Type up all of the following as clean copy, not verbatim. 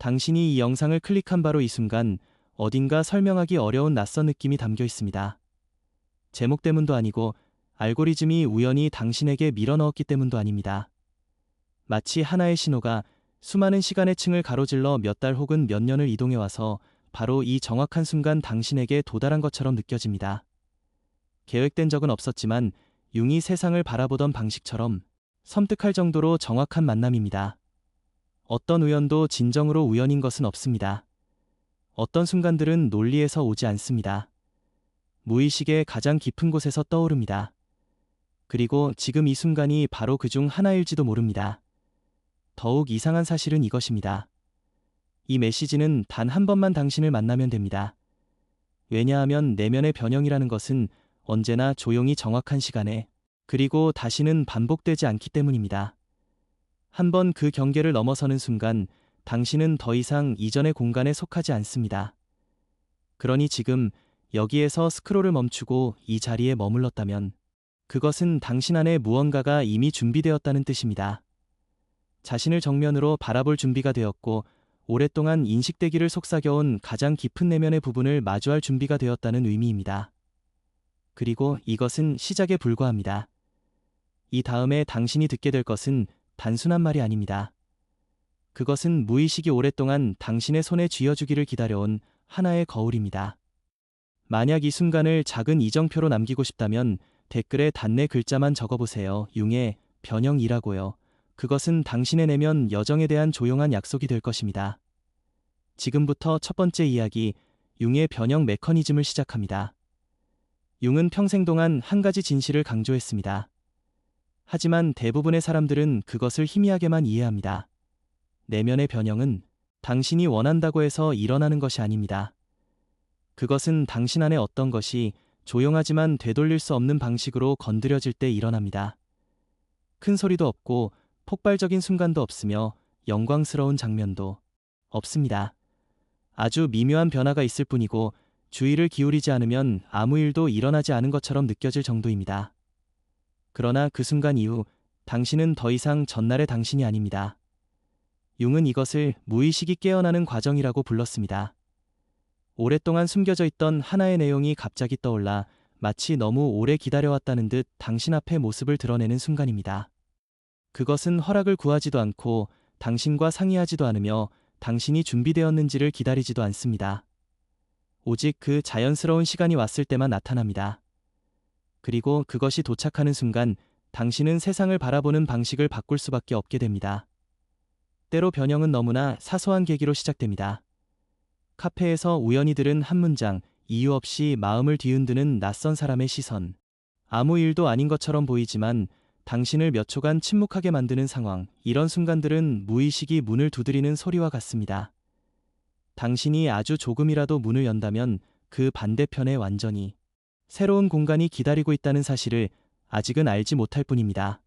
당신이 이 영상을 클릭한 바로 이 순간 어딘가 설명하기 어려운 낯선 느낌이 담겨 있습니다. 제목 때문도 아니고 알고리즘이 우연히 당신에게 밀어넣었기 때문도 아닙니다. 마치 하나의 신호가 수많은 시간의 층을 가로질러 몇 달 혹은 몇 년을 이동해와서 바로 이 정확한 순간 당신에게 도달한 것처럼 느껴집니다. 계획된 적은 없었지만 융이 세상을 바라보던 방식처럼 섬뜩할 정도로 정확한 만남입니다. 어떤 우연도 진정으로 우연인 것은 없습니다. 어떤 순간들은 논리에서 오지 않습니다. 무의식의 가장 깊은 곳에서 떠오릅니다. 그리고 지금 이 순간이 바로 그중 하나일지도 모릅니다. 더욱 이상한 사실은 이것입니다. 이 메시지는 단 한 번만 당신을 만나면 됩니다. 왜냐하면 내면의 변형이라는 것은 언제나 조용히 정확한 시간에 그리고 다시는 반복되지 않기 때문입니다. 한번 그 경계를 넘어서는 순간 당신은 더 이상 이전의 공간에 속하지 않습니다. 그러니 지금 여기에서 스크롤을 멈추고 이 자리에 머물렀다면 그것은 당신 안에 무언가가 이미 준비되었다는 뜻입니다. 자신을 정면으로 바라볼 준비가 되었고 오랫동안 인식되기를 속삭여온 가장 깊은 내면의 부분을 마주할 준비가 되었다는 의미입니다. 그리고 이것은 시작에 불과합니다. 이 다음에 당신이 듣게 될 것은 단순한 말이 아닙니다. 그것은 무의식이 오랫동안 당신의 손에 쥐어주기를 기다려온 하나의 거울입니다. 만약 이 순간을 작은 이정표로 남기고 싶다면 댓글에 단네 글자만 적어보세요. 융의 변형이라고요. 그것은 당신의 내면 여정에 대한 조용한 약속이 될 것입니다. 지금부터 첫 번째 이야기, 융의 변형 메커니즘을 시작합니다. 융은 평생 동안 한 가지 진실을 강조했습니다. 하지만 대부분의 사람들은 그것을 희미하게만 이해합니다. 내면의 변형은 당신이 원한다고 해서 일어나는 것이 아닙니다. 그것은 당신 안에 어떤 것이 조용하지만 되돌릴 수 없는 방식으로 건드려질 때 일어납니다. 큰 소리도 없고 폭발적인 순간도 없으며 영광스러운 장면도 없습니다. 아주 미묘한 변화가 있을 뿐이고 주의를 기울이지 않으면 아무 일도 일어나지 않은 것처럼 느껴질 정도입니다. 그러나 그 순간 이후 당신은 더 이상 전날의 당신이 아닙니다. 융은 이것을 무의식이 깨어나는 과정이라고 불렀습니다. 오랫동안 숨겨져 있던 하나의 내용이 갑자기 떠올라 마치 너무 오래 기다려왔다는 듯 당신 앞에 모습을 드러내는 순간입니다. 그것은 허락을 구하지도 않고 당신과 상의하지도 않으며 당신이 준비되었는지를 기다리지도 않습니다. 오직 그 자연스러운 시간이 왔을 때만 나타납니다. 그리고 그것이 도착하는 순간 당신은 세상을 바라보는 방식을 바꿀 수밖에 없게 됩니다. 때로 변형은 너무나 사소한 계기로 시작됩니다. 카페에서 우연히 들은 한 문장, 이유 없이 마음을 뒤흔드는 낯선 사람의 시선. 아무 일도 아닌 것처럼 보이지만 당신을 몇 초간 침묵하게 만드는 상황, 이런 순간들은 무의식이 문을 두드리는 소리와 같습니다. 당신이 아주 조금이라도 문을 연다면 그 반대편에 완전히 새로운 공간이 기다리고 있다는 사실을 아직은 알지 못할 뿐입니다.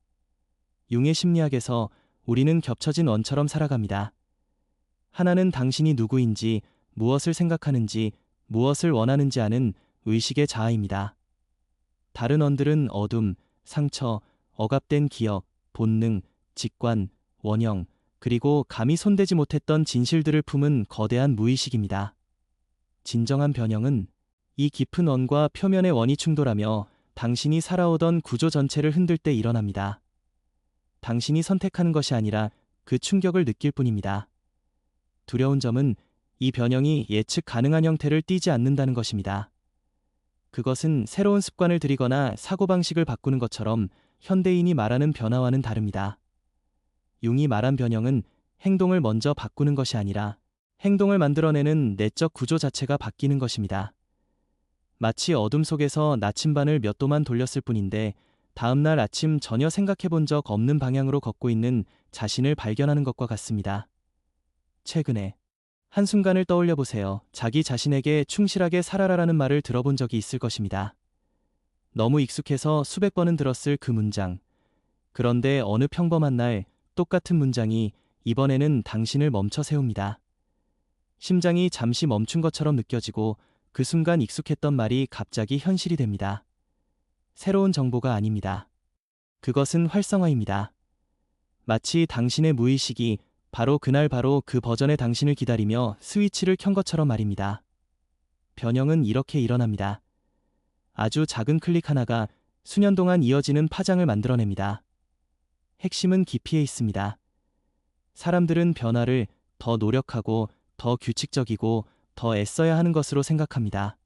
융의 심리학에서 우리는 겹쳐진 원처럼 살아갑니다. 하나는 당신이 누구인지, 무엇을 생각하는지, 무엇을 원하는지 아는 의식의 자아입니다. 다른 원들은 어둠, 상처, 억압된 기억, 본능, 직관, 원형, 그리고 감히 손대지 못했던 진실들을 품은 거대한 무의식입니다. 진정한 변형은 이 깊은 원과 표면의 원이 충돌하며 당신이 살아오던 구조 전체를 흔들 때 일어납니다. 당신이 선택하는 것이 아니라 그 충격을 느낄 뿐입니다. 두려운 점은 이 변형이 예측 가능한 형태를 띠지 않는다는 것입니다. 그것은 새로운 습관을 들이거나 사고방식을 바꾸는 것처럼 현대인이 말하는 변화와는 다릅니다. 융이 말한 변형은 행동을 먼저 바꾸는 것이 아니라 행동을 만들어내는 내적 구조 자체가 바뀌는 것입니다. 마치 어둠 속에서 나침반을 몇 도만 돌렸을 뿐인데 다음날 아침 전혀 생각해 본 적 없는 방향으로 걷고 있는 자신을 발견하는 것과 같습니다. 최근에 한순간을 떠올려 보세요. 자기 자신에게 충실하게 살아라라는 말을 들어본 적이 있을 것입니다. 너무 익숙해서 수백 번은 들었을 그 문장. 그런데 어느 평범한 날 똑같은 문장이 이번에는 당신을 멈춰 세웁니다. 심장이 잠시 멈춘 것처럼 느껴지고 그 순간 익숙했던 말이 갑자기 현실이 됩니다. 새로운 정보가 아닙니다. 그것은 활성화입니다. 마치 당신의 무의식이 바로 그날 바로 그 버전의 당신을 기다리며 스위치를 켠 것처럼 말입니다. 변형은 이렇게 일어납니다. 아주 작은 클릭 하나가 수년 동안 이어지는 파장을 만들어냅니다. 핵심은 깊이에 있습니다. 사람들은 변화를 더 노력하고 더 규칙적이고 더 애써야 하는 것으로 생각합니다.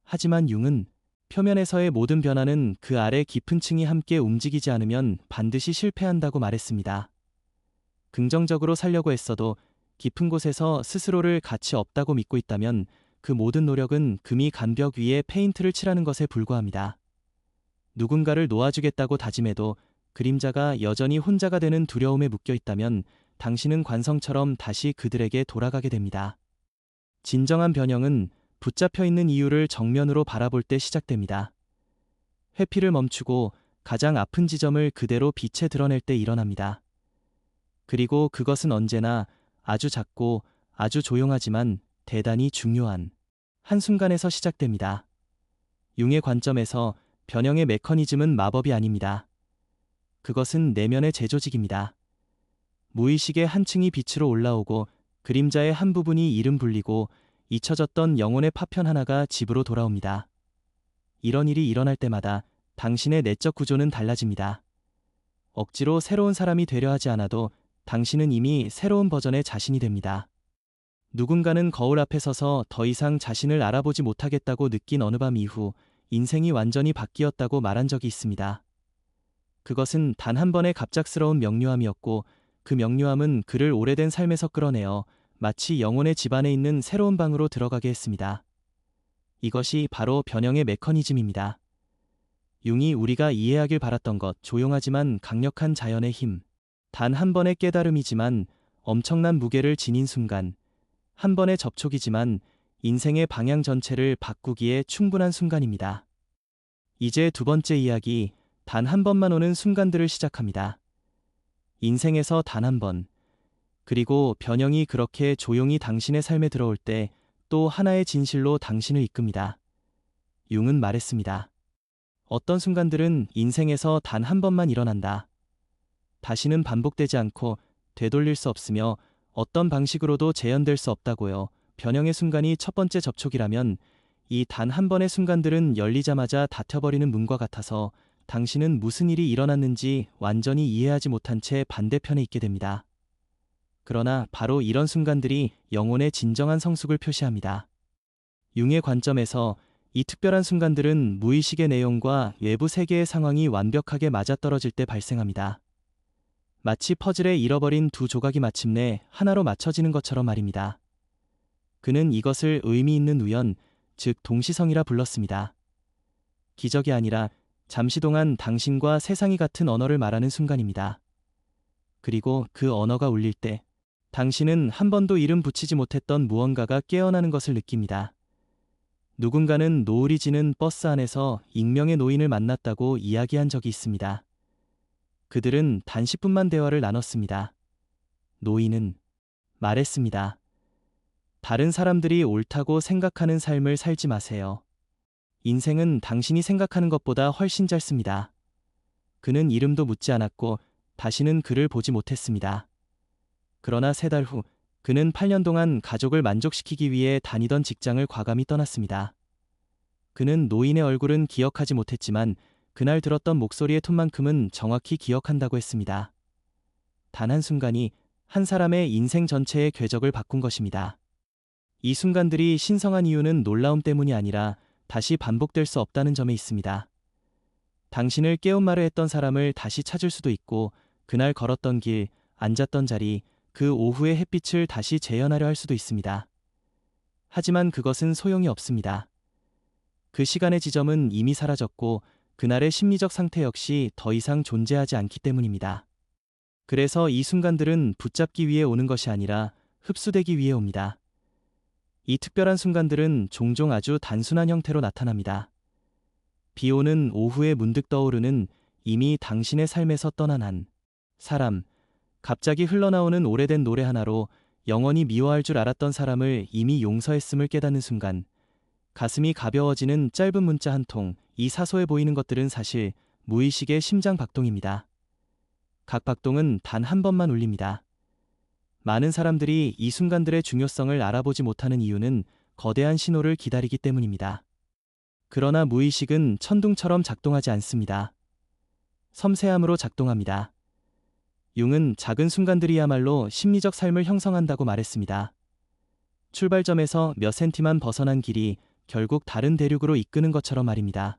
하지만 융은 표면에서의 모든 변화는 그 아래 깊은 층이 함께 움직이지 않으면 반드시 실패한다고 말했습니다. 긍정적으로 살려고 했어도 깊은 곳에서 스스로를 가치 없다고 믿고 있다면 그 모든 노력은 금이 간 벽 위에 페인트를 칠하는 것에 불과합니다. 누군가를 놓아주겠다고 다짐해도 그림자가 여전히 혼자가 되는 두려움에 묶여 있다면 당신은 관성처럼 다시 그들에게 돌아가게 됩니다. 진정한 변형은 붙잡혀 있는 이유를 정면으로 바라볼 때 시작됩니다. 회피를 멈추고 가장 아픈 지점을 그대로 빛에 드러낼 때 일어납니다. 그리고 그것은 언제나 아주 작고 아주 조용하지만 대단히 중요한 한순간에서 시작됩니다. 융의 관점에서 변형의 메커니즘은 마법이 아닙니다. 그것은 내면의 재조직입니다. 무의식의 한 층이 빛으로 올라오고 그림자의 한 부분이 이름 불리고 잊혀졌던 영혼의 파편 하나가 집으로 돌아옵니다. 이런 일이 일어날 때마다 당신의 내적 구조는 달라집니다. 억지로 새로운 사람이 되려 하지 않아도 당신은 이미 새로운 버전의 자신이 됩니다. 누군가는 거울 앞에 서서 더 이상 자신을 알아보지 못하겠다고 느낀 어느 밤 이후 인생이 완전히 바뀌었다고 말한 적이 있습니다. 그것은 단 한 번의 갑작스러운 명료함이었고 그 명료함은 그를 오래된 삶에서 끌어내어 마치 영혼의 집 안에 있는 새로운 방으로 들어가게 했습니다. 이것이 바로 변형의 메커니즘입니다. 융이 우리가 이해하길 바랐던 것, 조용하지만 강력한 자연의 힘. 단 한 번의 깨달음이지만 엄청난 무게를 지닌 순간, 한 번의 접촉이지만 인생의 방향 전체를 바꾸기에 충분한 순간입니다. 이제 두 번째 이야기, 단 한 번만 오는 순간들을 시작합니다. 인생에서 단 한 번, 그리고 변형이 그렇게 조용히 당신의 삶에 들어올 때 또 하나의 진실로 당신을 이끕니다. 융은 말했습니다. 어떤 순간들은 인생에서 단 한 번만 일어난다. 다시는 반복되지 않고 되돌릴 수 없으며 어떤 방식으로도 재현될 수 없다고요. 변형의 순간이 첫 번째 접촉이라면 이 단 한 번의 순간들은 열리자마자 닫혀버리는 문과 같아서 당신은 무슨 일이 일어났는지 완전히 이해하지 못한 채 반대편에 있게 됩니다. 그러나 바로 이런 순간들이 영혼의 진정한 성숙을 표시합니다. 융의 관점에서 이 특별한 순간들은 무의식의 내용과 외부 세계의 상황이 완벽하게 맞아떨어질 때 발생합니다. 마치 퍼즐에 잃어버린 두 조각이 마침내 하나로 맞춰지는 것처럼 말입니다. 그는 이것을 의미 있는 우연, 즉 동시성이라 불렀습니다. 기적이 아니라 잠시 동안 당신과 세상이 같은 언어를 말하는 순간입니다. 그리고 그 언어가 울릴 때 당신은 한 번도 이름 붙이지 못했던 무언가가 깨어나는 것을 느낍니다. 누군가는 노을이 지는 버스 안에서 익명의 노인을 만났다고 이야기한 적이 있습니다. 그들은 단 10분만 대화를 나눴습니다. 노인은 말했습니다. 다른 사람들이 옳다고 생각하는 삶을 살지 마세요. 인생은 당신이 생각하는 것보다 훨씬 짧습니다. 그는 이름도 묻지 않았고 다시는 그를 보지 못했습니다. 그러나 3달 후 그는 8년 동안 가족을 만족시키기 위해 다니던 직장을 과감히 떠났습니다. 그는 노인의 얼굴은 기억하지 못했지만 그날 들었던 목소리의 톤만큼은 정확히 기억한다고 했습니다. 단 한순간이 한 사람의 인생 전체의 궤적을 바꾼 것입니다. 이 순간들이 신성한 이유는 놀라움 때문이 아니라 다시 반복될 수 없다는 점에 있습니다. 당신을 깨움마려 했던 사람을 다시 찾을 수도 있고 그날 걸었던 길, 앉았던 자리, 그 오후의 햇빛을 다시 재현하려 할 수도 있습니다. 하지만 그것은 소용이 없습니다. 그 시간의 지점은 이미 사라졌고 그날의 심리적 상태 역시 더 이상 존재하지 않기 때문입니다. 그래서 이 순간들은 붙잡기 위해 오는 것이 아니라 흡수되기 위해 옵니다. 이 특별한 순간들은 종종 아주 단순한 형태로 나타납니다. 비 오는 오후에 문득 떠오르는 이미 당신의 삶에서 떠난 한 사람, 갑자기 흘러나오는 오래된 노래 하나로 영원히 미워할 줄 알았던 사람을 이미 용서했음을 깨닫는 순간, 가슴이 가벼워지는 짧은 문자 한 통, 이 사소해 보이는 것들은 사실 무의식의 심장 박동입니다. 각 박동은 단 한 번만 울립니다. 많은 사람들이 이 순간들의 중요성을 알아보지 못하는 이유는 거대한 신호를 기다리기 때문입니다. 그러나 무의식은 천둥처럼 작동하지 않습니다. 섬세함으로 작동합니다. 융은 작은 순간들이야말로 심리적 삶을 형성한다고 말했습니다. 출발점에서 몇 센티만 벗어난 길이 결국 다른 대륙으로 이끄는 것처럼 말입니다.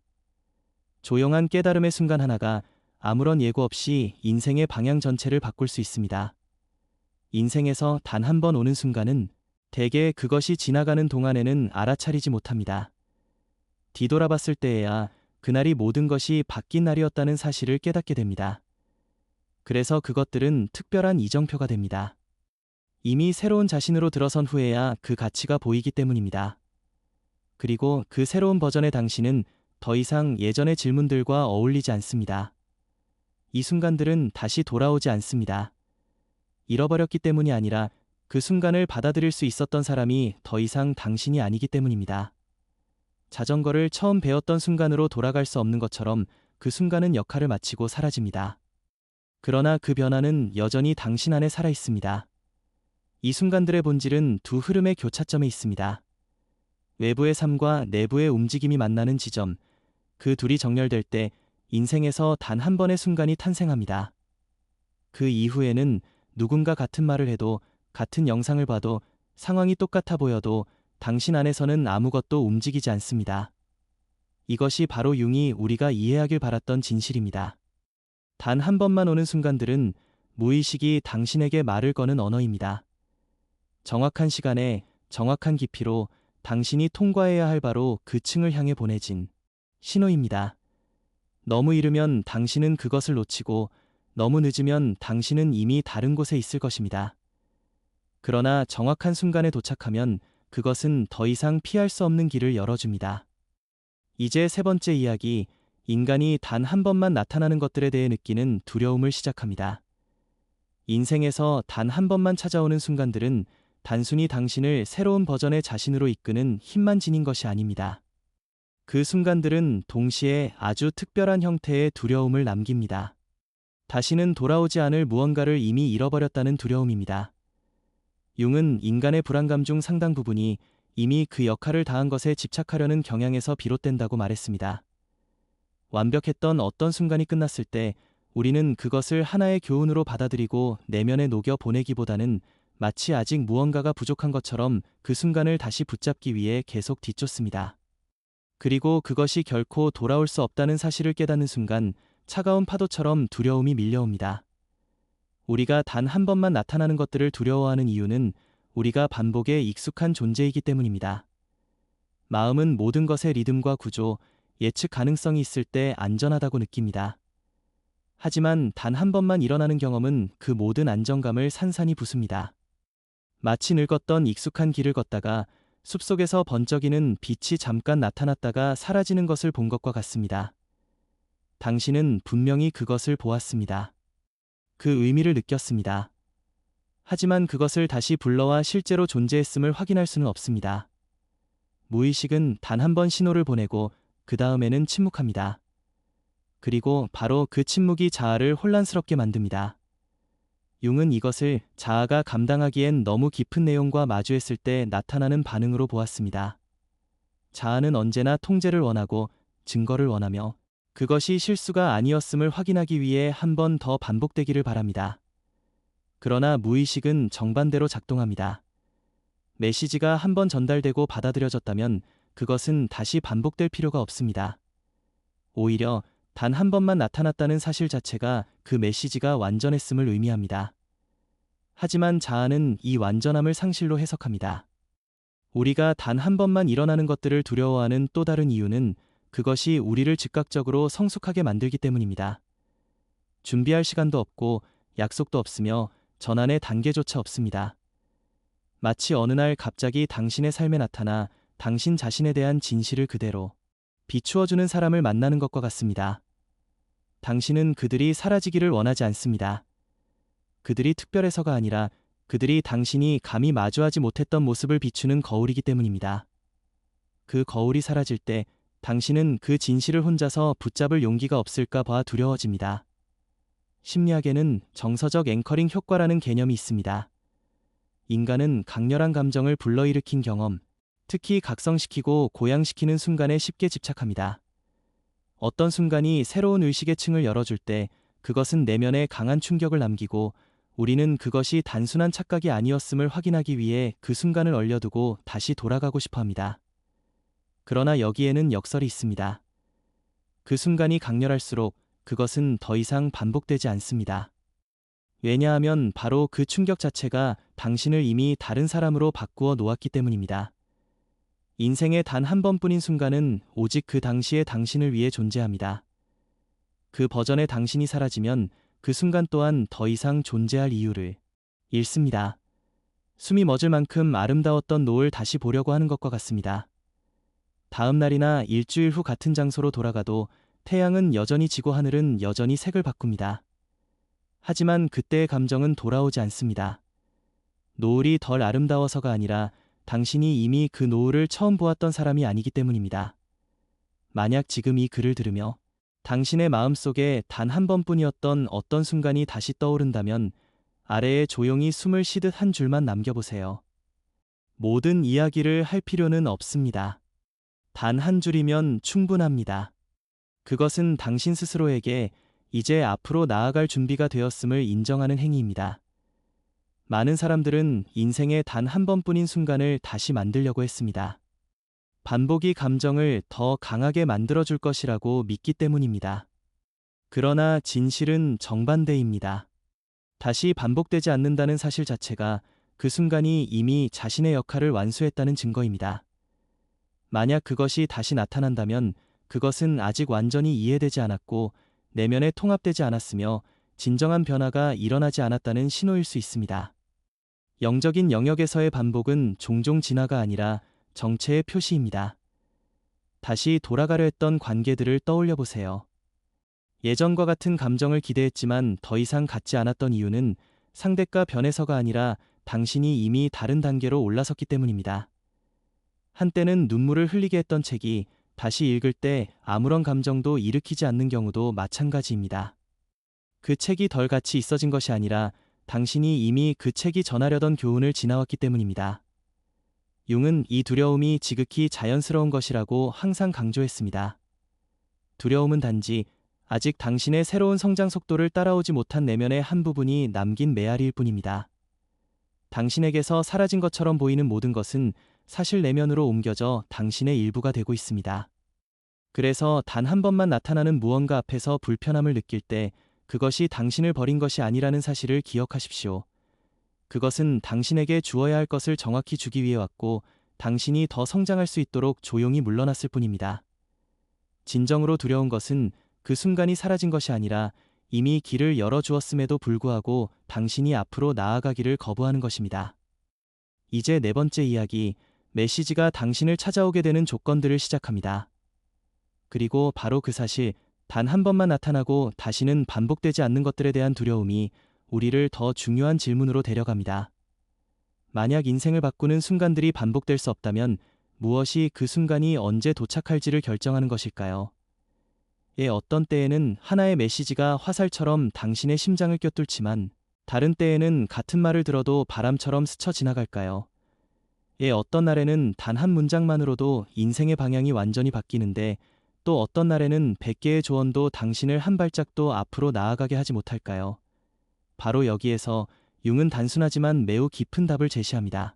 조용한 깨달음의 순간 하나가 아무런 예고 없이 인생의 방향 전체를 바꿀 수 있습니다. 인생에서 단 한 번 오는 순간은 대개 그것이 지나가는 동안에는 알아차리지 못합니다. 뒤돌아봤을 때에야 그날이 모든 것이 바뀐 날이었다는 사실을 깨닫게 됩니다. 그래서 그것들은 특별한 이정표가 됩니다. 이미 새로운 자신으로 들어선 후에야 그 가치가 보이기 때문입니다. 그리고 그 새로운 버전의 당신은 더 이상 예전의 질문들과 어울리지 않습니다. 이 순간들은 다시 돌아오지 않습니다. 잃어버렸기 때문이 아니라 그 순간을 받아들일 수 있었던 사람이 더 이상 당신이 아니기 때문입니다. 자전거를 처음 배웠던 순간으로 돌아갈 수 없는 것처럼 그 순간은 역할을 마치고 사라집니다. 그러나 그 변화는 여전히 당신 안에 살아 있습니다. 이 순간들의 본질은 두 흐름의 교차점에 있습니다. 외부의 삶과 내부의 움직임이 만나는 지점, 그 둘이 정렬될 때 인생에서 단 한 번의 순간이 탄생합니다. 그 이후에는 누군가 같은 말을 해도, 같은 영상을 봐도, 상황이 똑같아 보여도 당신 안에서는 아무것도 움직이지 않습니다. 이것이 바로 융이 우리가 이해하길 바랐던 진실입니다. 단 한 번만 오는 순간들은 무의식이 당신에게 말을 거는 언어입니다. 정확한 시간에 정확한 깊이로 당신이 통과해야 할 바로 그 층을 향해 보내진 신호입니다. 너무 이르면 당신은 그것을 놓치고 너무 늦으면 당신은 이미 다른 곳에 있을 것입니다. 그러나 정확한 순간에 도착하면 그것은 더 이상 피할 수 없는 길을 열어줍니다. 이제 세 번째 이야기, 인간이 단 한 번만 나타나는 것들에 대해 느끼는 두려움을 시작합니다. 인생에서 단 한 번만 찾아오는 순간들은 단순히 당신을 새로운 버전의 자신으로 이끄는 힘만 지닌 것이 아닙니다. 그 순간들은 동시에 아주 특별한 형태의 두려움을 남깁니다. 다시는 돌아오지 않을 무언가를 이미 잃어버렸다는 두려움입니다. 융은 인간의 불안감 중 상당 부분이 이미 그 역할을 다한 것에 집착하려는 경향에서 비롯된다고 말했습니다. 완벽했던 어떤 순간이 끝났을 때 우리는 그것을 하나의 교훈으로 받아들이고 내면에 녹여 보내기보다는 마치 아직 무언가가 부족한 것처럼 그 순간을 다시 붙잡기 위해 계속 뒤쫓습니다. 그리고 그것이 결코 돌아올 수 없다는 사실을 깨닫는 순간 차가운 파도처럼 두려움이 밀려옵니다. 우리가 단 한 번만 나타나는 것들을 두려워하는 이유는 우리가 반복에 익숙한 존재이기 때문입니다. 마음은 모든 것의 리듬과 구조, 예측 가능성이 있을 때 안전하다고 느낍니다. 하지만 단 한 번만 일어나는 경험은 그 모든 안정감을 산산이 부숩니다. 마치 늙었던 익숙한 길을 걷다가 숲속에서 번쩍이는 빛이 잠깐 나타났다가 사라지는 것을 본 것과 같습니다. 당신은 분명히 그것을 보았습니다. 그 의미를 느꼈습니다. 하지만 그것을 다시 불러와 실제로 존재했음을 확인할 수는 없습니다. 무의식은 단 한 번 신호를 보내고 그 다음에는 침묵합니다. 그리고 바로 그 침묵이 자아를 혼란스럽게 만듭니다. 융은 이것을 자아가 감당하기엔 너무 깊은 내용과 마주했을 때 나타나는 반응으로 보았습니다. 자아는 언제나 통제를 원하고 증거를 원하며 그것이 실수가 아니었음을 확인하기 위해 한 번 더 반복되기를 바랍니다. 그러나 무의식은 정반대로 작동합니다. 메시지가 한 번 전달되고 받아들여졌다면 그것은 다시 반복될 필요가 없습니다. 오히려 단 한 번만 나타났다는 사실 자체가 그 메시지가 완전했음을 의미합니다. 하지만 자아는 이 완전함을 상실로 해석합니다. 우리가 단 한 번만 일어나는 것들을 두려워하는 또 다른 이유는 그것이 우리를 즉각적으로 성숙하게 만들기 때문입니다. 준비할 시간도 없고 약속도 없으며 전환의 단계조차 없습니다. 마치 어느 날 갑자기 당신의 삶에 나타나 당신 자신에 대한 진실을 그대로 비추어주는 사람을 만나는 것과 같습니다. 당신은 그들이 사라지기를 원하지 않습니다. 그들이 특별해서가 아니라 그들이 당신이 감히 마주하지 못했던 모습을 비추는 거울이기 때문입니다. 그 거울이 사라질 때 당신은 그 진실을 혼자서 붙잡을 용기가 없을까 봐 두려워집니다. 심리학에는 정서적 앵커링 효과라는 개념이 있습니다. 인간은 강렬한 감정을 불러일으킨 경험, 특히 각성시키고 고양시키는 순간에 쉽게 집착합니다. 어떤 순간이 새로운 의식의 층을 열어줄 때 그것은 내면에 강한 충격을 남기고 우리는 그것이 단순한 착각이 아니었음을 확인하기 위해 그 순간을 얼려두고 다시 돌아가고 싶어 합니다. 그러나 여기에는 역설이 있습니다. 그 순간이 강렬할수록 그것은 더 이상 반복되지 않습니다. 왜냐하면 바로 그 충격 자체가 당신을 이미 다른 사람으로 바꾸어 놓았기 때문입니다. 인생의 단 한 번뿐인 순간은 오직 그 당시의 당신을 위해 존재합니다. 그 버전의 당신이 사라지면 그 순간 또한 더 이상 존재할 이유를 잃습니다. 숨이 멎을 만큼 아름다웠던 노을 다시 보려고 하는 것과 같습니다. 다음 날이나 일주일 후 같은 장소로 돌아가도 태양은 여전히 지고 하늘은 여전히 색을 바꿉니다. 하지만 그때의 감정은 돌아오지 않습니다. 노을이 덜 아름다워서가 아니라 당신이 이미 그 노을을 처음 보았던 사람이 아니기 때문입니다. 만약 지금 이 글을 들으며 당신의 마음속에 단 한 번뿐이었던 어떤 순간이 다시 떠오른다면 아래에 조용히 숨을 쉬듯 한 줄만 남겨보세요. 모든 이야기를 할 필요는 없습니다. 단 한 줄이면 충분합니다. 그것은 당신 스스로에게 이제 앞으로 나아갈 준비가 되었음을 인정하는 행위입니다. 많은 사람들은 인생의 단 한 번뿐인 순간을 다시 만들려고 했습니다. 반복이 감정을 더 강하게 만들어줄 것이라고 믿기 때문입니다. 그러나 진실은 정반대입니다. 다시 반복되지 않는다는 사실 자체가 그 순간이 이미 자신의 역할을 완수했다는 증거입니다. 만약 그것이 다시 나타난다면 그것은 아직 완전히 이해되지 않았고 내면에 통합되지 않았으며 진정한 변화가 일어나지 않았다는 신호일 수 있습니다. 영적인 영역에서의 반복은 종종 진화가 아니라 정체의 표시입니다. 다시 돌아가려 했던 관계들을 떠올려 보세요. 예전과 같은 감정을 기대했지만 더 이상 갖지 않았던 이유는 상대가 변해서가 아니라 당신이 이미 다른 단계로 올라섰기 때문입니다. 한때는 눈물을 흘리게 했던 책이 다시 읽을 때 아무런 감정도 일으키지 않는 경우도 마찬가지입니다. 그 책이 덜 가치 있어진 것이 아니라 당신이 이미 그 책이 전하려던 교훈을 지나왔기 때문입니다. 융은 이 두려움이 지극히 자연스러운 것이라고 항상 강조했습니다. 두려움은 단지 아직 당신의 새로운 성장 속도를 따라오지 못한 내면의 한 부분이 남긴 메아리일 뿐입니다. 당신에게서 사라진 것처럼 보이는 모든 것은 사실 내면으로 옮겨져 당신의 일부가 되고 있습니다. 그래서 단 한 번만 나타나는 무언가 앞에서 불편함을 느낄 때 그것이 당신을 버린 것이 아니라는 사실을 기억하십시오. 그것은 당신에게 주어야 할 것을 정확히 주기 위해 왔고 당신이 더 성장할 수 있도록 조용히 물러났을 뿐입니다. 진정으로 두려운 것은 그 순간이 사라진 것이 아니라 이미 길을 열어주었음에도 불구하고 당신이 앞으로 나아가기를 거부하는 것입니다. 이제 네 번째 이야기, 메시지가 당신을 찾아오게 되는 조건들을 시작합니다. 그리고 바로 그 사실, 단 한 번만 나타나고 다시는 반복되지 않는 것들에 대한 두려움이 우리를 더 중요한 질문으로 데려갑니다. 만약 인생을 바꾸는 순간들이 반복될 수 없다면 무엇이 그 순간이 언제 도착할지를 결정하는 것일까요? 어떤 때에는 하나의 메시지가 화살처럼 당신의 심장을 꿰뚫지만 다른 때에는 같은 말을 들어도 바람처럼 스쳐 지나갈까요? 어떤 날에는 단 한 문장만으로도 인생의 방향이 완전히 바뀌는데 또 어떤 날에는 100개의 조언도 당신을 한 발짝도 앞으로 나아가게 하지 못할까요? 바로 여기에서 융은 단순하지만 매우 깊은 답을 제시합니다.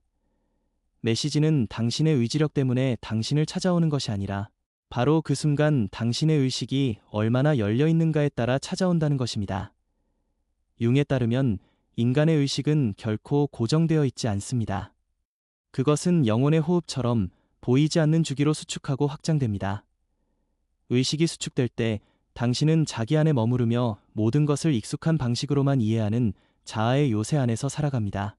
메시지는 당신의 의지력 때문에 당신을 찾아오는 것이 아니라 바로 그 순간 당신의 의식이 얼마나 열려 있는가에 따라 찾아온다는 것입니다. 융에 따르면 인간의 의식은 결코 고정되어 있지 않습니다. 그것은 영혼의 호흡처럼 보이지 않는 주기로 수축하고 확장됩니다. 의식이 수축될 때 당신은 자기 안에 머무르며 모든 것을 익숙한 방식으로만 이해하는 자아의 요새 안에서 살아갑니다.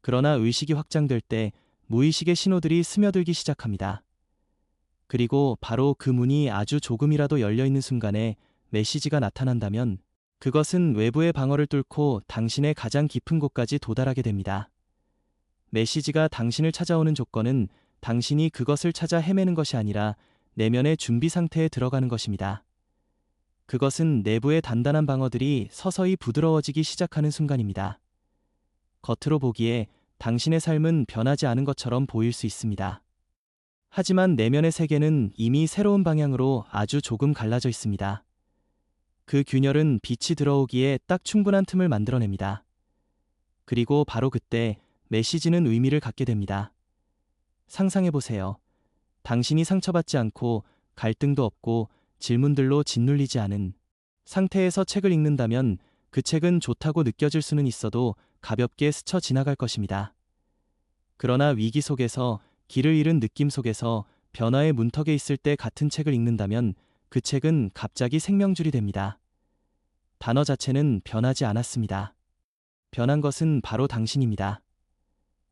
그러나 의식이 확장될 때 무의식의 신호들이 스며들기 시작합니다. 그리고 바로 그 문이 아주 조금이라도 열려있는 순간에 메시지가 나타난다면 그것은 외부의 방어를 뚫고 당신의 가장 깊은 곳까지 도달하게 됩니다. 메시지가 당신을 찾아오는 조건은 당신이 그것을 찾아 헤매는 것이 아니라 내면의 준비 상태에 들어가는 것입니다. 그것은 내부의 단단한 방어들이 서서히 부드러워지기 시작하는 순간입니다. 겉으로 보기에 당신의 삶은 변하지 않은 것처럼 보일 수 있습니다. 하지만 내면의 세계는 이미 새로운 방향으로 아주 조금 갈라져 있습니다. 그 균열은 빛이 들어오기에 딱 충분한 틈을 만들어냅니다. 그리고 바로 그때 메시지는 의미를 갖게 됩니다. 상상해보세요. 당신이 상처받지 않고 갈등도 없고 질문들로 짓눌리지 않은 상태에서 책을 읽는다면 그 책은 좋다고 느껴질 수는 있어도 가볍게 스쳐 지나갈 것입니다. 그러나 위기 속에서, 길을 잃은 느낌 속에서, 변화의 문턱에 있을 때 같은 책을 읽는다면 그 책은 갑자기 생명줄이 됩니다. 단어 자체는 변하지 않았습니다. 변한 것은 바로 당신입니다.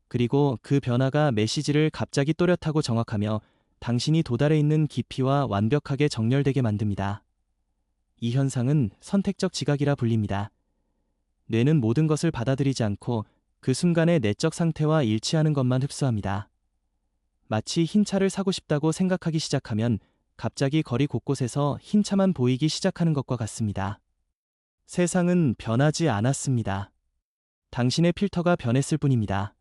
그리고 그 변화가 메시지를 갑자기 또렷하고 정확하며 당신이 도달해 있는 깊이와 완벽하게 정렬되게 만듭니다. 이 현상은 선택적 지각이라 불립니다. 뇌는 모든 것을 받아들이지 않고 그 순간의 내적 상태와 일치하는 것만 흡수합니다. 마치 흰 차를 사고 싶다고 생각하기 시작하면 갑자기 거리 곳곳에서 흰 차만 보이기 시작하는 것과 같습니다. 세상은 변하지 않았습니다. 당신의 필터가 변했을 뿐입니다.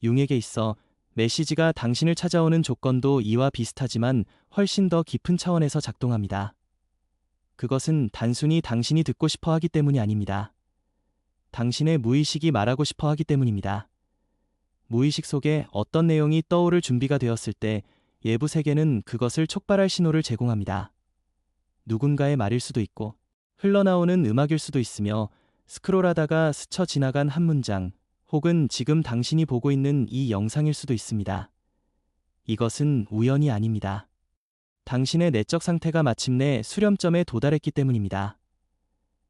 융에게 있어 메시지가 당신을 찾아오는 조건도 이와 비슷하지만 훨씬 더 깊은 차원에서 작동합니다. 그것은 단순히 당신이 듣고 싶어 하기 때문이 아닙니다. 당신의 무의식이 말하고 싶어 하기 때문입니다. 무의식 속에 어떤 내용이 떠오를 준비가 되었을 때 외부 세계는 그것을 촉발할 신호를 제공합니다. 누군가의 말일 수도 있고 흘러나오는 음악일 수도 있으며 스크롤하다가 스쳐 지나간 한 문장 혹은 지금 당신이 보고 있는 이 영상일 수도 있습니다. 이것은 우연이 아닙니다. 당신의 내적 상태가 마침내 수렴점에 도달했기 때문입니다.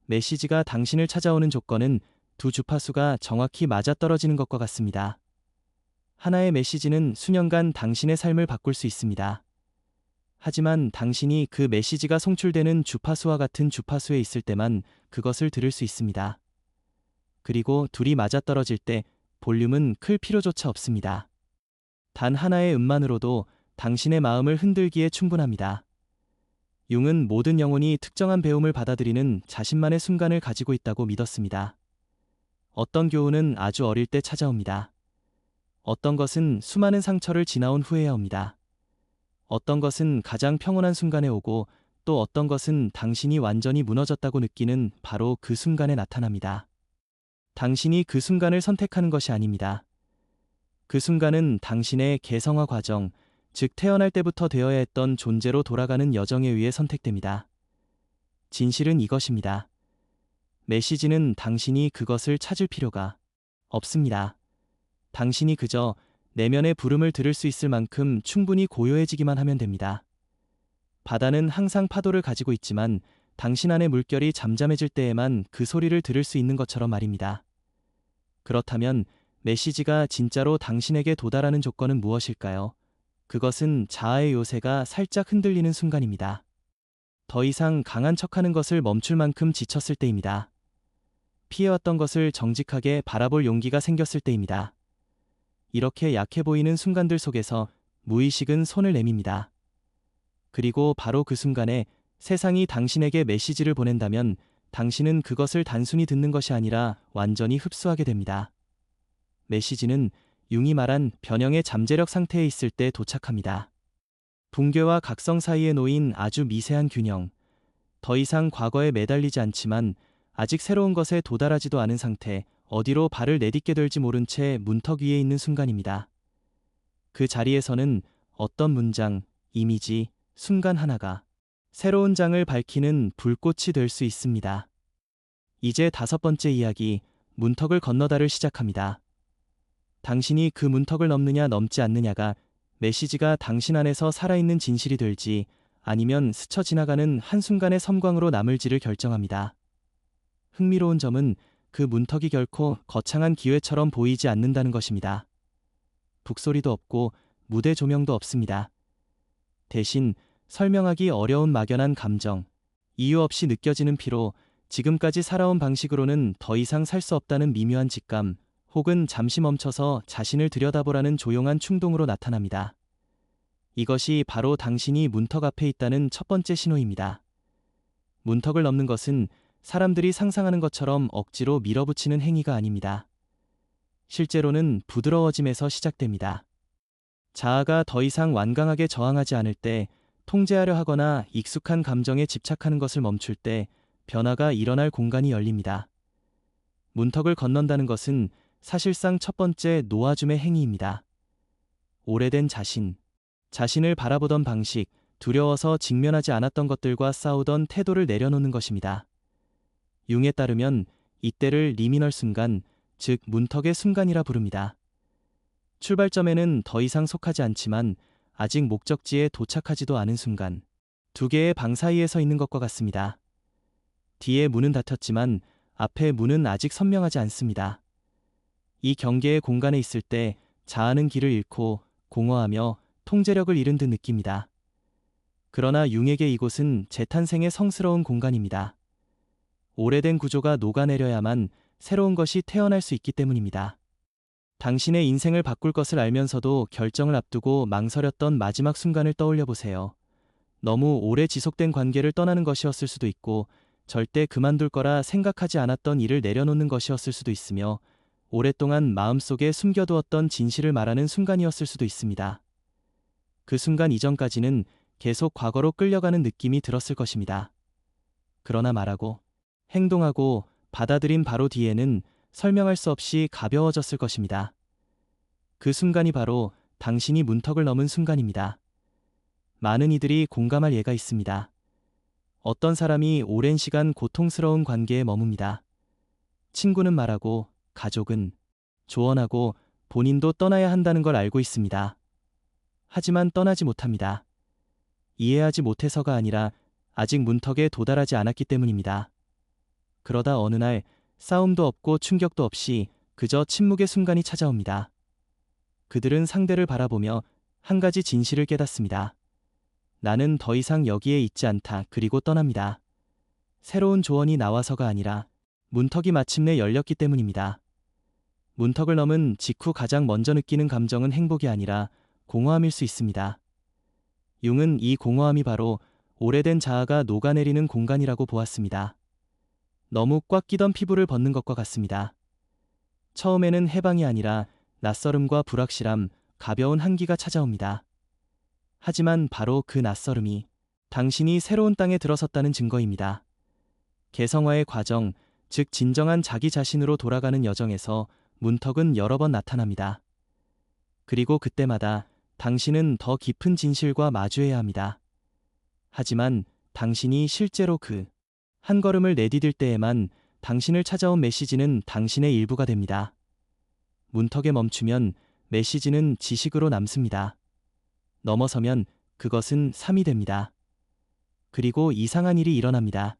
메시지가 당신을 찾아오는 조건은 두 주파수가 정확히 맞아떨어지는 것과 같습니다. 하나의 메시지는 수년간 당신의 삶을 바꿀 수 있습니다. 하지만 당신이 그 메시지가 송출되는 주파수와 같은 주파수에 있을 때만 그것을 들을 수 있습니다. 그리고 둘이 맞아떨어질 때 볼륨은 클 필요조차 없습니다. 단 하나의 음만으로도 당신의 마음을 흔들기에 충분합니다. 융은 모든 영혼이 특정한 배움을 받아들이는 자신만의 순간을 가지고 있다고 믿었습니다. 어떤 교훈은 아주 어릴 때 찾아옵니다. 어떤 것은 수많은 상처를 지나온 후에야 옵니다. 어떤 것은 가장 평온한 순간에 오고 또 어떤 것은 당신이 완전히 무너졌다고 느끼는 바로 그 순간에 나타납니다. 당신이 그 순간을 선택하는 것이 아닙니다. 그 순간은 당신의 개성화 과정, 즉 태어날 때부터 되어야 했던 존재로 돌아가는 여정에 의해 선택됩니다. 진실은 이것입니다. 메시지는 당신이 그것을 찾을 필요가 없습니다. 당신이 그저 내면의 부름을 들을 수 있을 만큼 충분히 고요해지기만 하면 됩니다. 바다는 항상 파도를 가지고 있지만 당신 안의 물결이 잠잠해질 때에만 그 소리를 들을 수 있는 것처럼 말입니다. 그렇다면 메시지가 진짜로 당신에게 도달하는 조건은 무엇일까요? 그것은 자아의 요새가 살짝 흔들리는 순간입니다. 더 이상 강한 척하는 것을 멈출 만큼 지쳤을 때입니다. 피해왔던 것을 정직하게 바라볼 용기가 생겼을 때입니다. 이렇게 약해 보이는 순간들 속에서 무의식은 손을 내밉니다. 그리고 바로 그 순간에 세상이 당신에게 메시지를 보낸다면 당신은 그것을 단순히 듣는 것이 아니라 완전히 흡수하게 됩니다. 메시지는 융이 말한 변형의 잠재력 상태에 있을 때 도착합니다. 붕괴와 각성 사이에 놓인 아주 미세한 균형. 더 이상 과거에 매달리지 않지만 아직 새로운 것에 도달하지도 않은 상태, 어디로 발을 내딛게 될지 모른 채 문턱 위에 있는 순간입니다. 그 자리에서는 어떤 문장, 이미지, 순간 하나가 새로운 장을 밝히는 불꽃이 될 수 있습니다. 이제 5번째 이야기, 문턱을 건너다를 시작합니다. 당신이 그 문턱을 넘느냐 넘지 않느냐가 메시지가 당신 안에서 살아있는 진실이 될지 아니면 스쳐 지나가는 한순간의 섬광으로 남을지를 결정합니다. 흥미로운 점은 그 문턱이 결코 거창한 기회처럼 보이지 않는다는 것입니다. 북소리도 없고 무대 조명도 없습니다. 대신 설명하기 어려운 막연한 감정, 이유 없이 느껴지는 피로, 지금까지 살아온 방식으로는 더 이상 살 수 없다는 미묘한 직감, 혹은 잠시 멈춰서 자신을 들여다보라는 조용한 충동으로 나타납니다. 이것이 바로 당신이 문턱 앞에 있다는 첫 번째 신호입니다. 문턱을 넘는 것은 사람들이 상상하는 것처럼 억지로 밀어붙이는 행위가 아닙니다. 실제로는 부드러워짐에서 시작됩니다. 자아가 더 이상 완강하게 저항하지 않을 때, 통제하려 하거나 익숙한 감정에 집착하는 것을 멈출 때 변화가 일어날 공간이 열립니다. 문턱을 건넌다는 것은 사실상 첫 번째 놓아줌의 행위입니다. 오래된 자신을 바라보던 방식, 두려워서 직면하지 않았던 것들과 싸우던 태도를 내려놓는 것입니다. 융에 따르면 이때를 리미널 순간, 즉 문턱의 순간이라 부릅니다. 출발점에는 더 이상 속하지 않지만 아직 목적지에 도착하지도 않은 순간, 두 개의 방 사이에 서 있는 것과 같습니다. 뒤에 문은 닫혔지만 앞에 문은 아직 선명하지 않습니다. 이 경계의 공간에 있을 때 자아는 길을 잃고 공허하며 통제력을 잃은 듯 느낍니다. 그러나 융에게 이곳은 재탄생의 성스러운 공간입니다. 오래된 구조가 녹아내려야만 새로운 것이 태어날 수 있기 때문입니다. 당신의 인생을 바꿀 것을 알면서도 결정을 앞두고 망설였던 마지막 순간을 떠올려 보세요. 너무 오래 지속된 관계를 떠나는 것이었을 수도 있고, 절대 그만둘 거라 생각하지 않았던 일을 내려놓는 것이었을 수도 있으며, 오랫동안 마음속에 숨겨두었던 진실을 말하는 순간이었을 수도 있습니다. 그 순간 이전까지는 계속 과거로 끌려가는 느낌이 들었을 것입니다. 그러나 말하고, 행동하고, 받아들인 바로 뒤에는 설명할 수 없이 가벼워졌을 것입니다. 그 순간이 바로 당신이 문턱을 넘은 순간입니다. 많은 이들이 공감할 예가 있습니다. 어떤 사람이 오랜 시간 고통스러운 관계에 머뭅니다. 친구는 말하고, 가족은 조언하고, 본인도 떠나야 한다는 걸 알고 있습니다. 하지만 떠나지 못합니다. 이해하지 못해서가 아니라 아직 문턱에 도달하지 않았기 때문입니다. 그러다 어느 날 싸움도 없고 충격도 없이 그저 침묵의 순간이 찾아옵니다. 그들은 상대를 바라보며 한 가지 진실을 깨닫습니다. 나는 더 이상 여기에 있지 않다. 그리고 떠납니다. 새로운 조언이 나와서가 아니라 문턱이 마침내 열렸기 때문입니다. 문턱을 넘은 직후 가장 먼저 느끼는 감정은 행복이 아니라 공허함일 수 있습니다. 융은 이 공허함이 바로 오래된 자아가 녹아내리는 공간이라고 보았습니다. 너무 꽉 끼던 피부를 벗는 것과 같습니다. 처음에는 해방이 아니라 낯설음과 불확실함, 가벼운 한기가 찾아옵니다. 하지만 바로 그 낯설음이 당신이 새로운 땅에 들어섰다는 증거입니다. 개성화의 과정, 즉 진정한 자기 자신으로 돌아가는 여정에서 문턱은 여러 번 나타납니다. 그리고 그때마다 당신은 더 깊은 진실과 마주해야 합니다. 하지만 당신이 실제로 그 한 걸음을 내디딜 때에만 당신을 찾아온 메시지는 당신의 일부가 됩니다. 문턱에 멈추면 메시지는 지식으로 남습니다. 넘어서면 그것은 삶이 됩니다. 그리고 이상한 일이 일어납니다.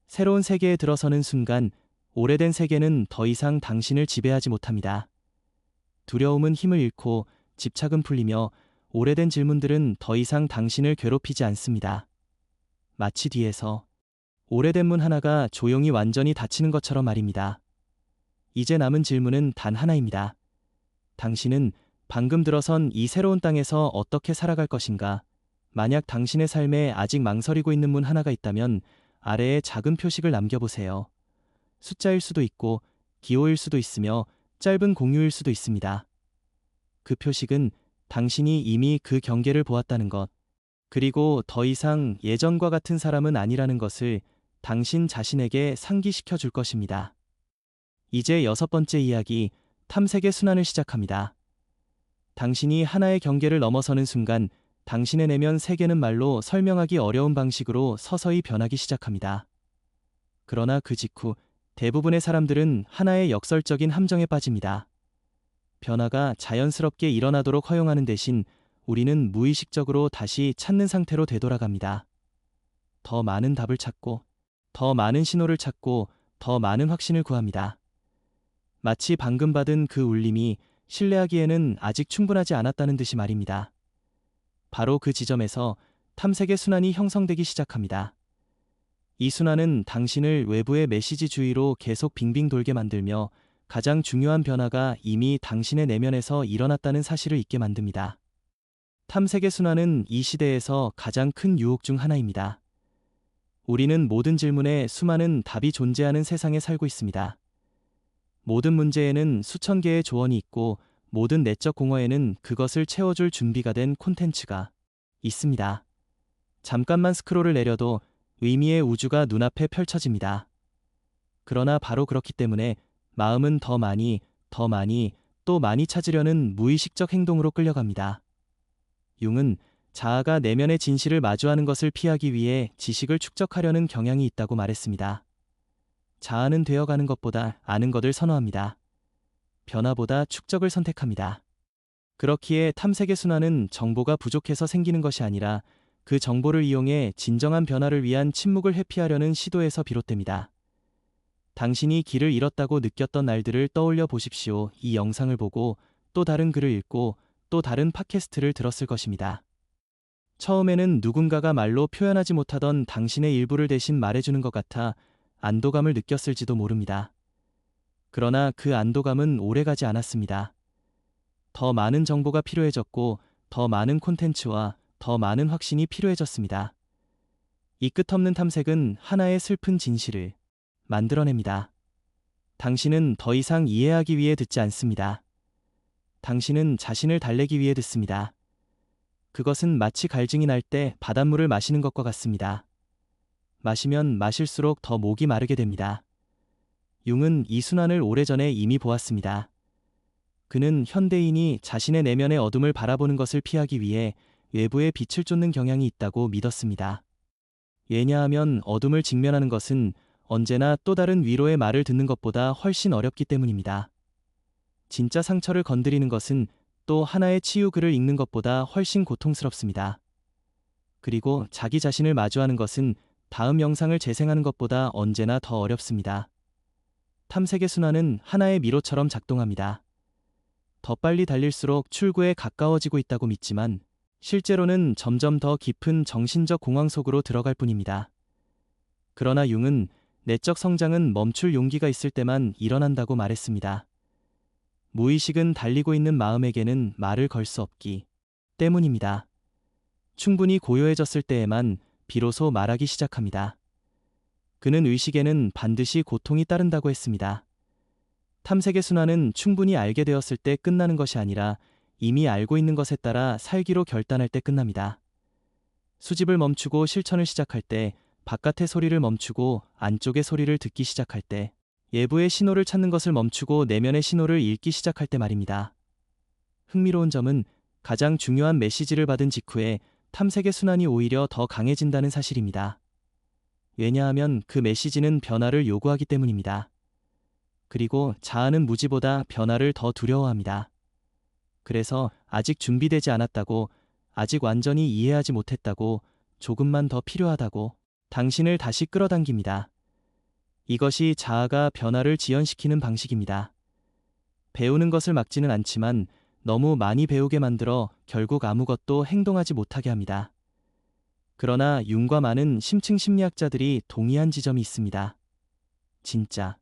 새로운 세계에 들어서는 순간 오래된 세계는 더 이상 당신을 지배하지 못합니다. 두려움은 힘을 잃고 집착은 풀리며 오래된 질문들은 더 이상 당신을 괴롭히지 않습니다. 마치 뒤에서 오래된 문 하나가 조용히 완전히 닫히는 것처럼 말입니다. 이제 남은 질문은 단 하나입니다. 당신은 방금 들어선 이 새로운 땅에서 어떻게 살아갈 것인가? 만약 당신의 삶에 아직 망설이고 있는 문 하나가 있다면 아래에 작은 표식을 남겨보세요. 숫자일 수도 있고 기호일 수도 있으며 짧은 공유일 수도 있습니다. 그 표식은 당신이 이미 그 경계를 보았다는 것, 그리고 더 이상 예전과 같은 사람은 아니라는 것을 당신 자신에게 상기시켜 줄 것입니다. 이제 6번째 이야기, 탐색의 순환을 시작합니다. 당신이 하나의 경계를 넘어서는 순간 당신의 내면 세계는 말로 설명하기 어려운 방식으로 서서히 변하기 시작합니다. 그러나 그 직후 대부분의 사람들은 하나의 역설적인 함정에 빠집니다. 변화가 자연스럽게 일어나도록 허용하는 대신 우리는 무의식적으로 다시 찾는 상태로 되돌아갑니다. 더 많은 답을 찾고, 더 많은 신호를 찾고, 더 많은 확신을 구합니다. 마치 방금 받은 그 울림이 신뢰하기에는 아직 충분하지 않았다는 듯이 말입니다. 바로 그 지점에서 탐색의 순환이 형성되기 시작합니다. 이 순환은 당신을 외부의 메시지 주위로 계속 빙빙 돌게 만들며 가장 중요한 변화가 이미 당신의 내면에서 일어났다는 사실을 잊게 만듭니다. 탐색의 순환은 이 시대에서 가장 큰 유혹 중 하나입니다. 우리는 모든 질문에 수많은 답이 존재하는 세상에 살고 있습니다. 모든 문제에는 수천 개의 조언이 있고 모든 내적 공허에는 그것을 채워줄 준비가 된 콘텐츠가 있습니다. 잠깐만 스크롤을 내려도 의미의 우주가 눈앞에 펼쳐집니다. 그러나 바로 그렇기 때문에 마음은 더 많이, 더 많이, 또 많이 찾으려는 무의식적 행동으로 끌려갑니다. 융은 자아가 내면의 진실을 마주하는 것을 피하기 위해 지식을 축적하려는 경향이 있다고 말했습니다. 자아는 되어가는 것보다 아는 것을 선호합니다. 변화보다 축적을 선택합니다. 그렇기에 탐색의 순환은 정보가 부족해서 생기는 것이 아니라 그 정보를 이용해 진정한 변화를 위한 침묵을 회피하려는 시도에서 비롯됩니다. 당신이 길을 잃었다고 느꼈던 날들을 떠올려 보십시오. 이 영상을 보고 또 다른 글을 읽고 또 다른 팟캐스트를 들었을 것입니다. 처음에는 누군가가 말로 표현하지 못하던 당신의 일부를 대신 말해주는 것 같아 안도감을 느꼈을지도 모릅니다. 그러나 그 안도감은 오래가지 않았습니다. 더 많은 정보가 필요해졌고 더 많은 콘텐츠와 더 많은 확신이 필요해졌습니다. 이 끝없는 탐색은 하나의 슬픈 진실을 만들어냅니다. 당신은 더 이상 이해하기 위해 듣지 않습니다. 당신은 자신을 달래기 위해 듣습니다. 그것은 마치 갈증이 날 때 바닷물을 마시는 것과 같습니다. 마시면 마실수록 더 목이 마르게 됩니다. 융은 이 순환을 오래전에 이미 보았습니다. 그는 현대인이 자신의 내면의 어둠을 바라보는 것을 피하기 위해 외부의 빛을 쫓는 경향이 있다고 믿었습니다. 왜냐하면 어둠을 직면하는 것은 언제나 또 다른 위로의 말을 듣는 것보다 훨씬 어렵기 때문입니다. 진짜 상처를 건드리는 것은 또 하나의 치유 글을 읽는 것보다 훨씬 고통스럽습니다. 그리고 자기 자신을 마주하는 것은 다음 영상을 재생하는 것보다 언제나 더 어렵습니다. 탐색의 순환은 하나의 미로처럼 작동합니다. 더 빨리 달릴수록 출구에 가까워지고 있다고 믿지만 실제로는 점점 더 깊은 정신적 공황 속으로 들어갈 뿐입니다. 그러나 융은 내적 성장은 멈출 용기가 있을 때만 일어난다고 말했습니다. 무의식은 달리고 있는 마음에게는 말을 걸 수 없기 때문입니다. 충분히 고요해졌을 때에만 비로소 말하기 시작합니다. 그는 의식에는 반드시 고통이 따른다고 했습니다. 탐색의 순환은 충분히 알게 되었을 때 끝나는 것이 아니라 이미 알고 있는 것에 따라 살기로 결단할 때 끝납니다. 수집을 멈추고 실천을 시작할 때, 바깥의 소리를 멈추고 안쪽의 소리를 듣기 시작할 때, 외부의 신호를 찾는 것을 멈추고 내면의 신호를 읽기 시작할 때 말입니다. 흥미로운 점은 가장 중요한 메시지를 받은 직후에 탐색의 순환이 오히려 더 강해진다는 사실입니다. 왜냐하면 그 메시지는 변화를 요구하기 때문입니다. 그리고 자아는 무지보다 변화를 더 두려워합니다. 그래서 아직 준비되지 않았다고, 아직 완전히 이해하지 못했다고, 조금만 더 필요하다고 당신을 다시 끌어당깁니다. 이것이 자아가 변화를 지연시키는 방식입니다. 배우는 것을 막지는 않지만 너무 많이 배우게 만들어 결국 아무것도 행동하지 못하게 합니다. 그러나 융과 많은 심층 심리학자들이 동의한 지점이 있습니다. 진짜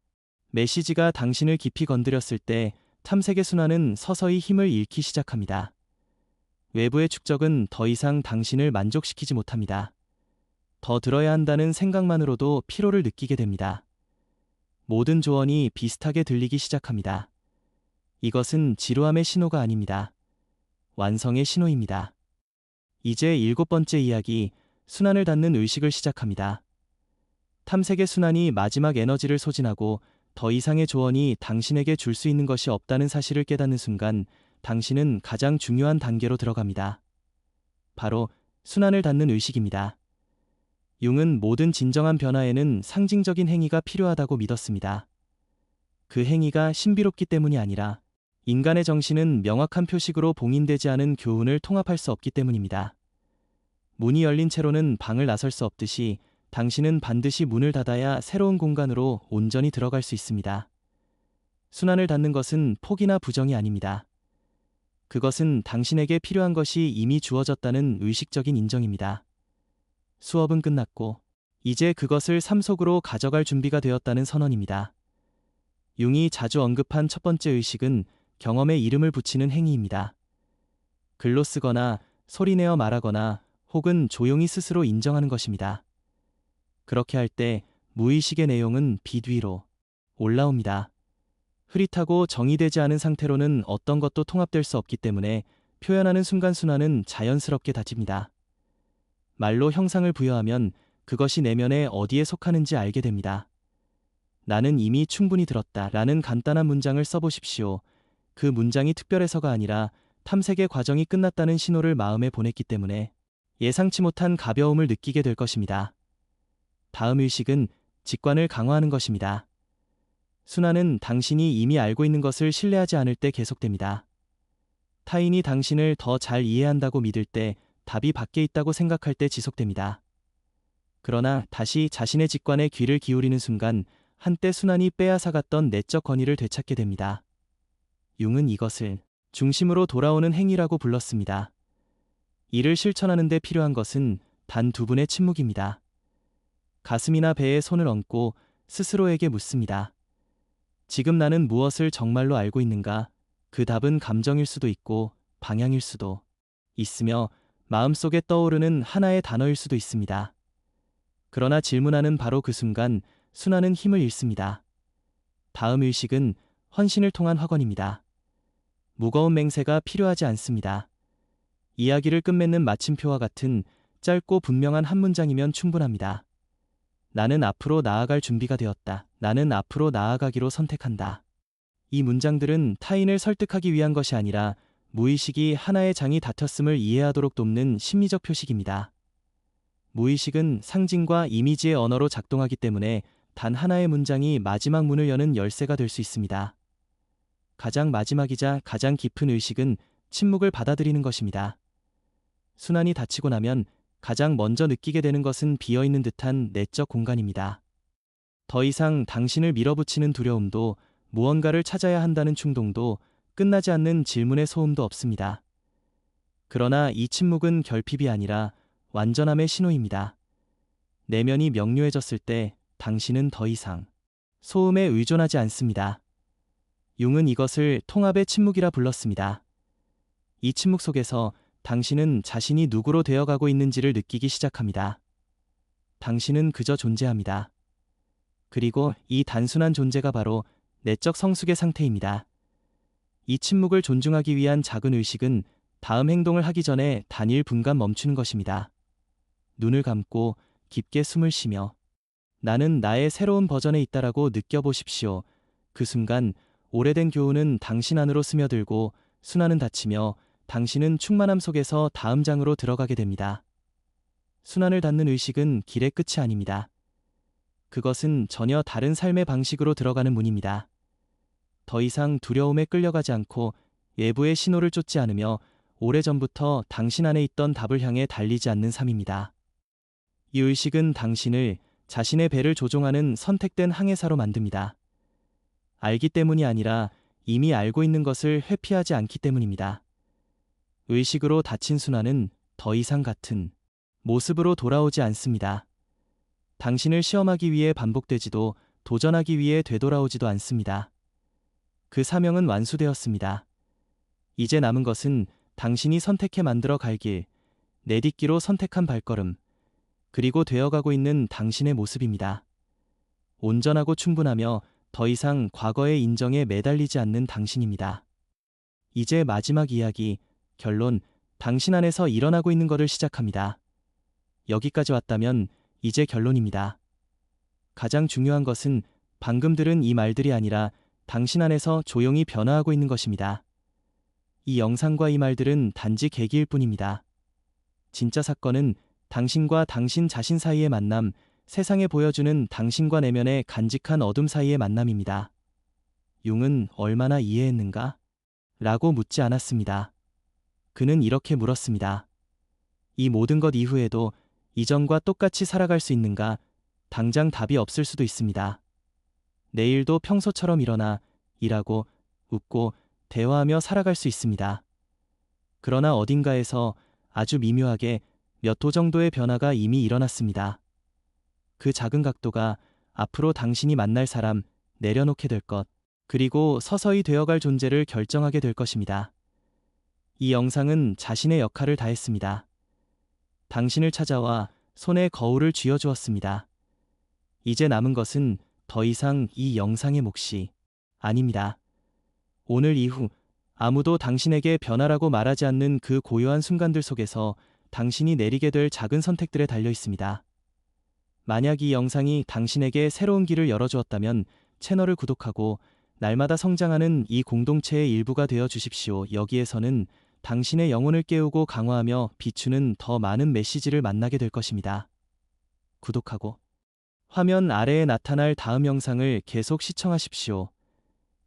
메시지가 당신을 깊이 건드렸을 때 탐색의 순환은 서서히 힘을 잃기 시작합니다. 외부의 축적은 더 이상 당신을 만족시키지 못합니다. 더 들어야 한다는 생각만으로도 피로를 느끼게 됩니다. 모든 조언이 비슷하게 들리기 시작합니다. 이것은 지루함의 신호가 아닙니다. 완성의 신호입니다. 이제 7번째 이야기, 순환을 닫는 의식을 시작합니다. 탐색의 순환이 마지막 에너지를 소진하고 더 이상의 조언이 당신에게 줄 수 있는 것이 없다는 사실을 깨닫는 순간 당신은 가장 중요한 단계로 들어갑니다. 바로 순환을 닫는 의식입니다. 융은 모든 진정한 변화에는 상징적인 행위가 필요하다고 믿었습니다. 그 행위가 신비롭기 때문이 아니라 인간의 정신은 명확한 표식으로 봉인되지 않은 교훈을 통합할 수 없기 때문입니다. 문이 열린 채로는 방을 나설 수 없듯이 당신은 반드시 문을 닫아야 새로운 공간으로 온전히 들어갈 수 있습니다. 순환을 닫는 것은 포기나 부정이 아닙니다. 그것은 당신에게 필요한 것이 이미 주어졌다는 의식적인 인정입니다. 수업은 끝났고 이제 그것을 삶 속으로 가져갈 준비가 되었다는 선언입니다. 융이 자주 언급한 첫 번째 의식은 경험에 이름을 붙이는 행위입니다. 글로 쓰거나 소리내어 말하거나 혹은 조용히 스스로 인정하는 것입니다. 그렇게 할 때 무의식의 내용은 빛 위로 올라옵니다. 흐릿하고 정의되지 않은 상태로는 어떤 것도 통합될 수 없기 때문에 표현하는 순간 순환은 자연스럽게 닫힙니다. 말로 형상을 부여하면 그것이 내면에 어디에 속하는지 알게 됩니다. 나는 이미 충분히 들었다 라는 간단한 문장을 써보십시오. 그 문장이 특별해서가 아니라 탐색의 과정이 끝났다는 신호를 마음에 보냈기 때문에 예상치 못한 가벼움을 느끼게 될 것입니다. 다음 의식은 직관을 강화하는 것입니다. 순환은 당신이 이미 알고 있는 것을 신뢰하지 않을 때 계속됩니다. 타인이 당신을 더 잘 이해한다고 믿을 때, 답이 밖에 있다고 생각할 때 지속됩니다. 그러나 다시 자신의 직관에 귀를 기울이는 순간 한때 순환이 빼앗아갔던 내적 권위를 되찾게 됩니다. 융은 이것을 중심으로 돌아오는 행위라고 불렀습니다. 이를 실천하는 데 필요한 것은 단 두 분의 침묵입니다. 가슴이나 배에 손을 얹고 스스로에게 묻습니다. 지금 나는 무엇을 정말로 알고 있는가? 그 답은 감정일 수도 있고 방향일 수도 있으며 마음속에 떠오르는 하나의 단어일 수도 있습니다. 그러나 질문하는 바로 그 순간 순환은 힘을 잃습니다. 다음 의식은 헌신을 통한 확언입니다. 무거운 맹세가 필요하지 않습니다. 이야기를 끝맺는 마침표와 같은 짧고 분명한 한 문장이면 충분합니다. 나는 앞으로 나아갈 준비가 되었다. 나는 앞으로 나아가기로 선택한다. 이 문장들은 타인을 설득하기 위한 것이 아니라 무의식이 하나의 장이 닫혔음을 이해하도록 돕는 심리적 표식입니다. 무의식은 상징과 이미지의 언어로 작동하기 때문에 단 하나의 문장이 마지막 문을 여는 열쇠가 될 수 있습니다. 가장 마지막이자 가장 깊은 의식은 침묵을 받아들이는 것입니다. 순환이 닫히고 나면 가장 먼저 느끼게 되는 것은 비어있는 듯한 내적 공간입니다. 더 이상 당신을 밀어붙이는 두려움도 무언가를 찾아야 한다는 충동도 끝나지 않는 질문의 소음도 없습니다. 그러나 이 침묵은 결핍이 아니라 완전함의 신호입니다. 내면이 명료해졌을 때 당신은 더 이상 소음에 의존하지 않습니다. 융은 이것을 통합의 침묵이라 불렀습니다. 이 침묵 속에서 당신은 자신이 누구로 되어가고 있는지를 느끼기 시작합니다. 당신은 그저 존재합니다. 그리고 이 단순한 존재가 바로 내적 성숙의 상태입니다. 이 침묵을 존중하기 위한 작은 의식은 다음 행동을 하기 전에 단일 분간 멈추는 것입니다. 눈을 감고 깊게 숨을 쉬며 나는 나의 새로운 버전에 있다라고 느껴보십시오. 그 순간 오래된 교훈은 당신 안으로 스며들고 순환은 닫히며 당신은 충만함 속에서 다음 장으로 들어가게 됩니다. 순환을 닫는 의식은 길의 끝이 아닙니다. 그것은 전혀 다른 삶의 방식으로 들어가는 문입니다. 더 이상 두려움에 끌려가지 않고 외부의 신호를 쫓지 않으며 오래전부터 당신 안에 있던 답을 향해 달리지 않는 삶입니다. 이 의식은 당신을 자신의 배를 조종하는 선택된 항해사로 만듭니다. 알기 때문이 아니라 이미 알고 있는 것을 회피하지 않기 때문입니다. 의식으로 닫힌 순환은 더 이상 같은 모습으로 돌아오지 않습니다. 당신을 시험하기 위해 반복되지도 도전하기 위해 되돌아오지도 않습니다. 그 사명은 완수되었습니다. 이제 남은 것은 당신이 선택해 만들어 갈 길, 내딛기로 선택한 발걸음, 그리고 되어가고 있는 당신의 모습입니다. 온전하고 충분하며 더 이상 과거의 인정에 매달리지 않는 당신입니다. 이제 마지막 이야기, 결론, 당신 안에서 일어나고 있는 것을 시작합니다. 여기까지 왔다면 이제 결론입니다. 가장 중요한 것은 방금 들은 이 말들이 아니라 당신 안에서 조용히 변화하고 있는 것입니다. 이 영상과 이 말들은 단지 계기일 뿐입니다. 진짜 사건은 당신과 당신 자신 사이의 만남, 세상에 보여주는 당신과 내면의 간직한 어둠 사이의 만남입니다. 융은 얼마나 이해했는가? 라고 묻지 않았습니다. 그는 이렇게 물었습니다. 이 모든 것 이후에도 이전과 똑같이 살아갈 수 있는가? 당장 답이 없을 수도 있습니다. 내일도 평소처럼 일어나, 일하고, 웃고, 대화하며 살아갈 수 있습니다. 그러나 어딘가에서 아주 미묘하게 몇 도 정도의 변화가 이미 일어났습니다. 그 작은 각도가 앞으로 당신이 만날 사람, 내려놓게 될 것, 그리고 서서히 되어갈 존재를 결정하게 될 것입니다. 이 영상은 자신의 역할을 다했습니다. 당신을 찾아와 손에 거울을 쥐어주었습니다. 이제 남은 것은 더 이상 이 영상의 몫이 아닙니다. 오늘 이후 아무도 당신에게 변화라고 말하지 않는 그 고요한 순간들 속에서 당신이 내리게 될 작은 선택들에 달려 있습니다. 만약 이 영상이 당신에게 새로운 길을 열어주었다면 채널을 구독하고 날마다 성장하는 이 공동체의 일부가 되어 주십시오. 여기에서는 당신의 영혼을 깨우고 강화하며 비추는 더 많은 메시지를 만나게 될 것입니다. 구독하고 화면 아래에 나타날 다음 영상을 계속 시청하십시오.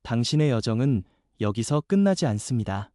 당신의 여정은 여기서 끝나지 않습니다.